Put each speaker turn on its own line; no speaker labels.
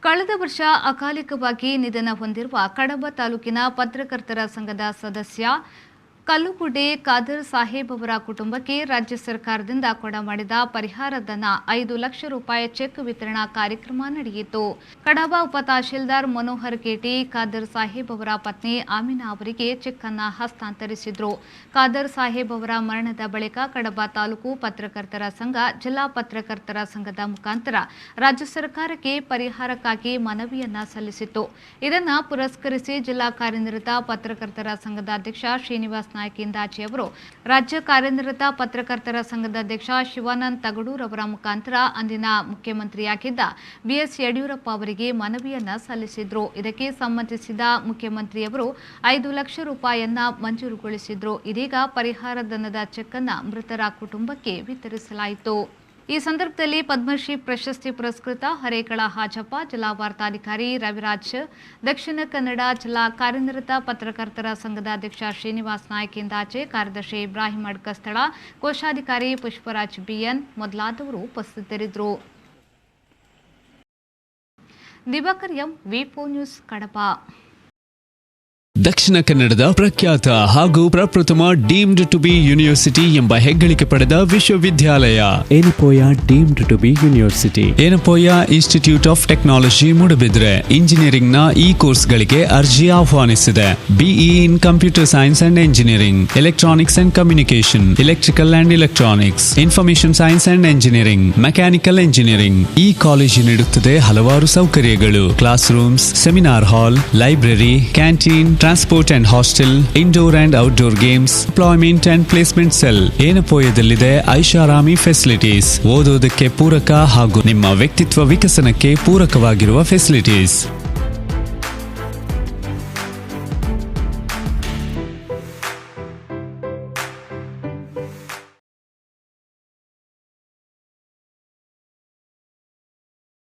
ಕಳೆದ ವರ್ಷ ಅಕಾಲಿಕವಾಗಿ ನಿಧನ ಹೊಂದಿರುವ ಕಡಬ ತಾಲೂಕಿನ ಪತ್ರಕರ್ತರ ಸಂಘದ ಸದಸ್ಯ ಕಲ್ಲುಗುಡ್ಡೆ ಖಾದರ್ ಸಾಹೇಬ್ ಅವರ ಕುಟುಂಬಕ್ಕೆ ರಾಜ್ಯ ಸರ್ಕಾರದಿಂದ ಕೊಡಮಾಡಿದ ಪರಿಹಾರಧನ 5 ಲಕ್ಷ ರೂಪಾಯಿ ಚೆಕ್ ವಿತರಣಾ ಕಾರ್ಯಕ್ರಮ ನಡೆಯಿತು. ಕಡಬ ಉಪತಹಶೀಲ್ದಾರ್ ಮನೋಹರ್ ಕೇಟಿ ಖಾದರ್ ಸಾಹೇಬ್ ಅವರ ಪತ್ನಿ ಆಮಿನಾ ಅವರಿಗೆ ಚೆಕ್ ಅನ್ನು ಹಸ್ತಾಂತರಿಸಿದರು. ಖಾದರ್ ಸಾಹೇಬ್ ಅವರ ಮರಣದ ಬಳಿಕ ಕಡಬ ತಾಲೂಕು ಪತ್ರಕರ್ತರ ಸಂಘ ಜಿಲ್ಲಾ ಪತ್ರಕರ್ತರ ಸಂಘದ ಮುಖಾಂತರ ರಾಜ್ಯ ಸರ್ಕಾರಕ್ಕೆ ಪರಿಹಾರಕ್ಕಾಗಿ ಮನವಿಯನ್ನ ಸಲ್ಲಿಸಿತು. ಇದನ್ನು ಪುರಸ್ಕರಿಸಿ ಜಿಲ್ಲಾ ಕಾರ್ಯನಿರತ ಪತ್ರಕರ್ತರ ಸಂಘದ ಅಧ್ಯಕ್ಷ ಶ್ರೀನಿವಾಸ್ ನಾಯಕಿಂದಾಚಿ ಅವರು ರಾಜ್ಯ ಕಾರ್ಯನಿರತ ಪತ್ರಕರ್ತರ ಸಂಘದ ಅಧ್ಯಕ್ಷ ಶಿವಾನಂದ್ ತಗಡೂರ್ ಅವರ ಮುಖಾಂತರ ಅಂದಿನ ಮುಖ್ಯಮಂತ್ರಿಯಾಗಿದ್ದ ಬಿಎಸ್ ಯಡಿಯೂರಪ್ಪ ಅವರಿಗೆ ಮನವಿಯನ್ನ ಸಲ್ಲಿಸಿದ್ರು. ಇದಕ್ಕೆ ಸಂಬಂಧಿಸಿದ ಮುಖ್ಯಮಂತ್ರಿಯವರು 5 ಲಕ್ಷ ರೂಪಾಯಿಯನ್ನ ಮಂಜೂರುಗೊಳಿಸಿದ್ರು. ಇದೀಗ ಪರಿಹಾರಧನದ ಚೆಕ್ ಅನ್ನು ಮೃತರ ಕುಟುಂಬಕ್ಕೆ ವಿತರಿಸಲಾಯಿತು. ಈ ಸಂದರ್ಭದಲ್ಲಿ ಪದ್ಮಶ್ರೀ ಪ್ರಶಸ್ತಿ ಪುರಸ್ಕೃತ ಹರೇಕಳ ಹಾಜಪ್ಪ, ಜಿಲ್ಲಾ ವಾರ್ತಾಧಿಕಾರಿ ರವಿರಾಜ್, ದಕ್ಷಿಣ ಕನ್ನಡ ಜಿಲ್ಲಾ ಕಾರ್ಯನಿರತ ಪತ್ರಕರ್ತರ ಸಂಘದ ಅಧ್ಯಕ್ಷ ಶ್ರೀನಿವಾಸ್ ನಾಯಕಿಂದಾಚೆ, ಕಾರ್ಯದರ್ಶಿ ಇಬ್ರಾಹಿಂ ಅಡ್ಕಸ್ಥಳ, ಕೋಶಾಧಿಕಾರಿ ಪುಷ್ಪರಾಜ್ ಬಿಎನ್ ಮೊದಲಾದವರು ಉಪಸ್ಥಿತರಿದ್ದರು. ದಿವಾಕರ್ ಎಂ, ವಿ4 ನ್ಯೂಸ್, ಕಡಪ.
ದಕ್ಷಿಣ ಕನ್ನಡದ ಪ್ರಖ್ಯಾತ ಹಾಗೂ ಪ್ರಪ್ರಥಮ ಡೀಮ್ಡ್ ಟು ಬಿ ಯೂನಿವರ್ಸಿಟಿ ಎಂಬ ಹೆಗ್ಗಳಿಕೆ ಪಡೆದ ವಿಶ್ವವಿದ್ಯಾಲಯ
Yenepoya deemed to be university.
Yenepoya institute of technology Moodbidri engineering ನ ಈ ಕೋರ್ಸ್ಗಳಿಗೆ ಅರ್ಜಿ ಆಹ್ವಾನಿಸಿದೆ. BE in computer science and engineering, electronics and communication, electrical and electronics, information science and engineering, mechanical engineering. ಈ ಕಾಲೇಜು ನೀಡುತ್ತದೆ ಹಲವಾರು ಸೌಕರ್ಯಗಳು: class rooms, seminar hall, library, canteen, transport and hostel, indoor and outdoor games, employment and placement cell. ಏನಪೋಯದಲ್ಲಿದೆ ಐಷಾರಾಮಿ facilities, ಓದೋದಕ್ಕೆ ಪೂರಕ ಹಾಗೂ ನಿಮ್ಮ ವ್ಯಕ್ತಿತ್ವ ವಿಕಸನಕ್ಕೆ ಪೂರಕವಾಗಿರುವ ಫೆಸಿಲಿಟೀಸ್.